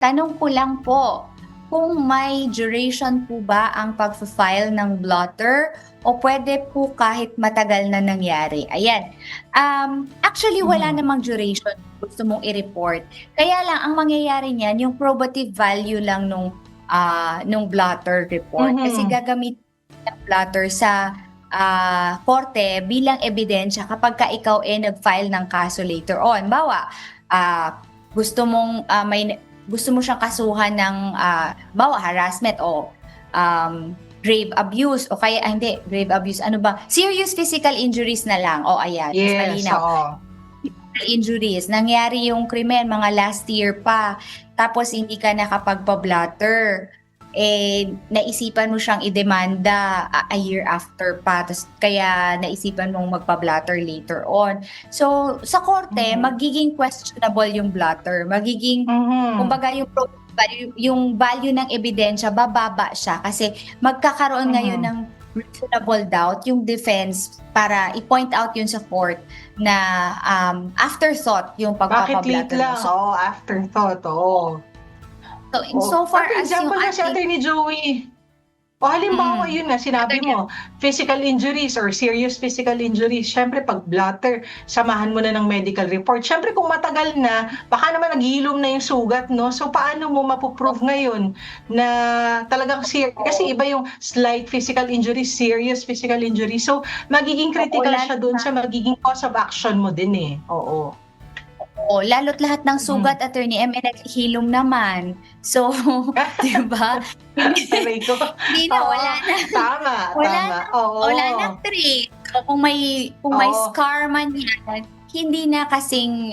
Tanong ko lang po, kung may duration po ba ang pagfa-file ng blotter o pwede po kahit matagal na nangyari? Ayan. Actually wala Mhm. namang duration kung gusto mong i-report. Kaya lang ang mangyayari niyan yung probative value lang nung blotter report kasi Mhm. gagamit ng blotter sa korte bilang ebidensya kapag ka ikaw nag-file ng kaso later on. Bawa, gusto mong gusto mo siyang kasuhan ng bawa harassment o grave abuse o kaya hindi grave abuse, ano ba, serious physical injuries na lang, o ayan mas Yes, malinaw. oo. Injuries, nangyari yung krimen mga last year pa, tapos hindi ka nakapagpa-blotter, naisipan mo siyang idemanda a year after pa, tas kaya naisipan mong magpa-blotter later on. So, sa korte, Mhm. magiging questionable yung blotter, magiging, Mhm. kumbaga yung value ng ebidensya bababa siya kasi magkakaroon ngayon Mhm. ng reasonable doubt yung defense para i-point out yun sa court na afterthought yung Bakit late pagpapablatter mo. lang? Oo, afterthought, oo. In Oo. so Or far for as yung example nga si ating Attorney Joey, o halimbawa mm, yun nga sinabi mo, physical injuries or serious physical injuries, siyempre pag blotter, samahan mo na ng medical report. Siyempre kung matagal na, baka naman naghihilom na yung sugat, no? So paano mo mapoprove ngayon na talagang kasi iba yung slight physical injury, serious physical injury. So magiging critical siya doon sa magiging cause of action mo din eh. Oo. lalo't lahat ng Mm. sugat, Attorney M, naghihilom naman. So, di ba? Aray ko. Hindi na, Oo, tama, tama. wala nang Oo. trick. O kung may Oo. scar man yan, hindi na kasing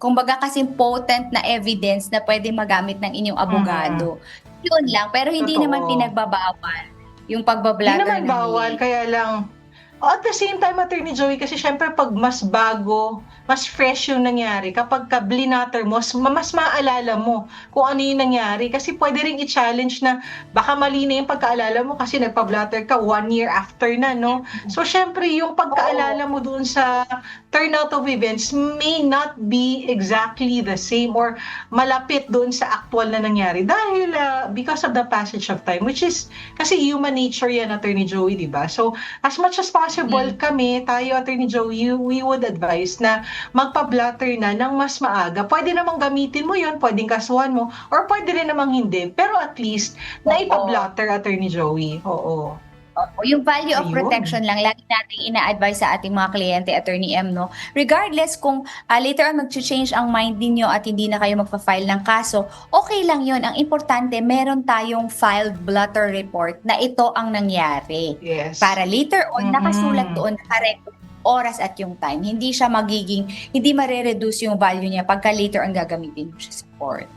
kumbaga kasing potent na evidence na pwede magamit ng inyong Mhm. abogado. Yun lang, pero hindi naman Totoo. pinagbabawal yung 'Di pagbabladder naman ng bawal, late. kaya lang at the same time, Attorney Joey, kasi siyempre 'pag mas bago, mas fresh yung nangyari, kapagka blinatter mo, mas maaalala mo kung ano yung nangyari. Kasi puwede ring i-challenge na baka mali na yung pagkaalala mo kasi nagpa-blatter ka 1 year after na, 'no? So siyempre yung Oo. pagkaalala mo doon sa turnout of events may not be exactly the same or malapit doon sa aktuwal na nangyari dahil, because of the passage of time, which is kasi human nature yan, Attorney Joey, 'di ba? So as much as possible Mm. tayo, Attorney Joey, we would advise na magpa-blotter na ng mas maaga. Pwede namang gamitin mo yun, pwedeng kasuhan mo, or pwede rin namang hindi. Pero at least, Oo. naipa-blotter, Attorney Joey. Oo. Opo, yung value of Ayun. protection lang lagi nating ina-advise sa ating mga kliyente, Attorney M, 'no? Regardless kung, later on magcha-change ang mind ninyo at hindi na kayo magfa-file ng kaso, okay lang yun. Ang importante meron tayong filed blotter report na ito ang nangyari. Yes. Para later on nakasulat Mm. doon, naka-record oras at yung time. Hindi mare-reduce yung value niya pagka later on gagamitin mo siya sa court.